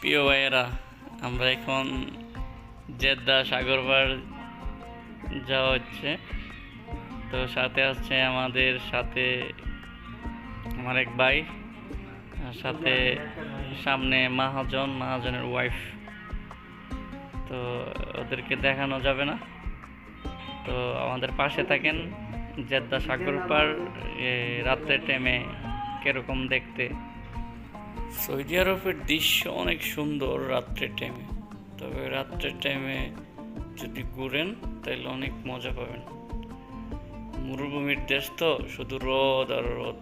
প্রিয় ভাইয়েরা, আমরা এখন জেদ্দা সাগর পাড় যাওয়া হচ্ছে। তো সাথে আছে আমাদের সাথে আমার এক ভাই, আর সাথে সামনে মাহাজনের ওয়াইফ। তো ওদেরকে দেখানো যাবে না, তো আমাদের পাশে থাকেন। জেদ্দা সাগর পাড় রাত্রের টাইমে কিরকম দেখতে। সৌদি আরবের দৃশ্য অনেক সুন্দর রাত্রের টাইমে, তবে রাত্রের টাইমে যদি ঘুরেন তাহলে অনেক মজা পাবেন। মরুভূমির দেশ তো, শুধু রোদ আর রোদ।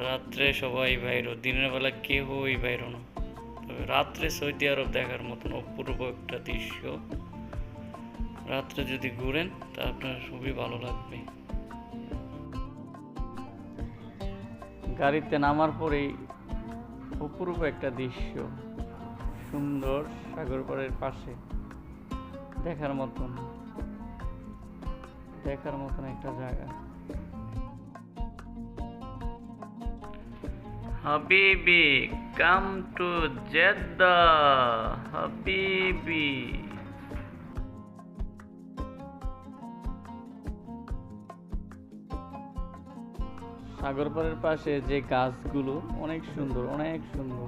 রাত্রে সবাই বাইরে, দিনের বেলা কেউই বাইরে না। তবে রাত্রে সৌদি আরব দেখার মতন অপূর্ব একটা দৃশ্য। রাত্রে যদি ঘুরেন তা আপনার খুবই ভালো লাগবে। গাড়িতে নামার পরেই অপূর্ব একটা দৃশ্য, সুন্দর সাগর পাড়ের পাশে দেখার মতন একটা জায়গা। হাবিবি, কাম টু জেদ্দা হাবিবি। সাগর পাড়ের পাশে যে গাছগুলো অনেক সুন্দর, অনেক সুন্দর।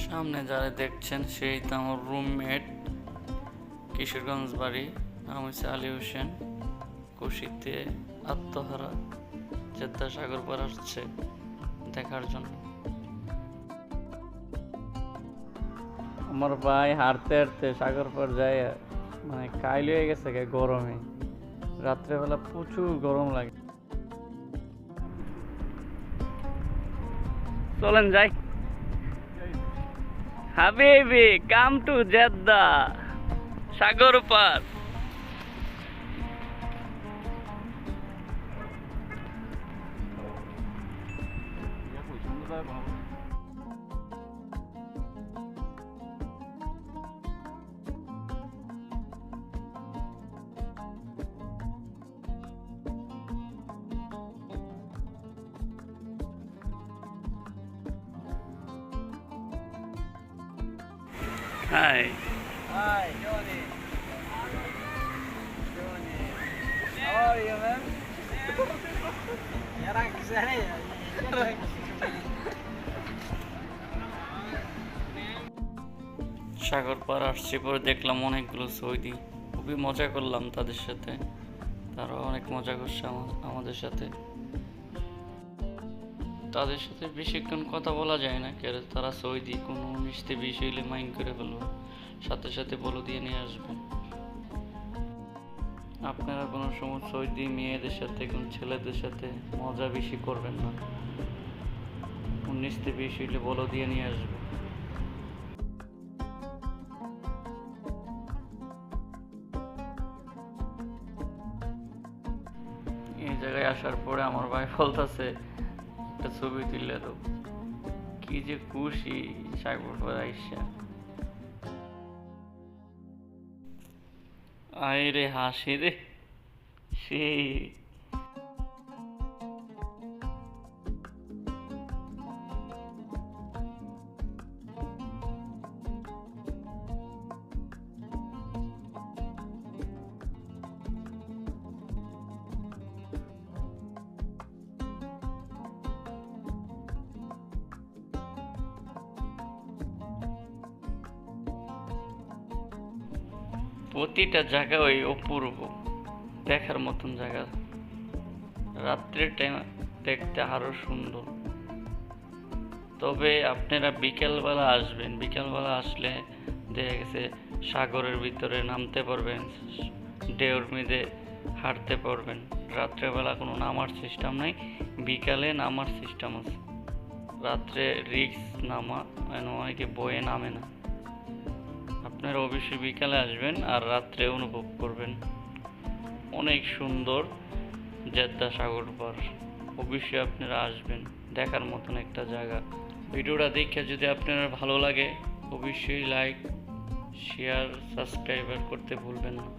সামনে যারা দেখছেন সেই তো আমার রুমমেট, কিশোরগঞ্জ বাড়ি, নাম হচ্ছে আলী হোসেন। খুশিতে আত্মহারা, জেদ্দা সাগর পাড় আসছে দেখার জন্য। আমার ভাই হাঁটতে হাঁটতে সাগর পাড় যায়, মানে কাইল হয়ে গেছে গরমে। রাত্রেবেলা প্রচুর গরম লাগে। চলেন যাই। হাবিবি, কাম টু জেদ্দা সাগর পাড়। Hi. Hi, Johnny. Johnny. How are you, man? يركز علي. সাগর পাড় আসছি, পরে দেখলাম অনেকগুলো সৌদি। খুবই মজা করলাম তাদের সাথে, তারাও অনেক মজা করছে আমাদের সাথে। তাদের সাথে বেশিক্ষণ কথা বলা যায় না, কেন তারা সৌদি, কোনো 19-20 হইলে মাইন্ড করে ফেলবো, সাথে সাথে বলে দিয়ে নিয়ে আসবে। আপনারা কোনো সময় সৌদি মেয়েদের সাথে, কোন ছেলেদের সাথে মজা বেশি করবেন না। 19-20 হইলে বলে দিয়ে নিয়ে আসবে। এই জায়গায় আসার পরে আমার ভাই বলতেছে একটা ছবি তুললে তো, কি যে খুশি সাগর পাড় আইসা। আয় রে হাসি রে, সেই প্রতিটা জায়গা ওই অপূর্ব, দেখার মতন জায়গা। রাত্রের টাইম দেখতে আরো সুন্দর। তবে আপনারা বিকেলবেলা আসবেন, বিকেলবেলা আসলে দেখা গেছে সাগরের ভিতরে নামতে পারবেন, ঢেউর মধ্যে হাঁটতে পারবেন। রাত্রেবেলা কোনো নামার সিস্টেম নাই, বিকালে নামার সিস্টেম আছে। রাত্রে রিক্স নামা, মানে অনেকে বয়ে নামে না। আপনারা অবশ্যই বিকালে আসবেন আর রাত্রে অনুভব করবেন। অনেক সুন্দর জেদ্দা সাগর পাড়, অবশ্যই আপনারা আসবেন, দেখার মতন একটা জায়গা। ভিডিওটা দেখে যদি আপনার ভালো লাগে অবশ্যই লাইক শেয়ার সাবস্ক্রাইবার করতে ভুলবেন না।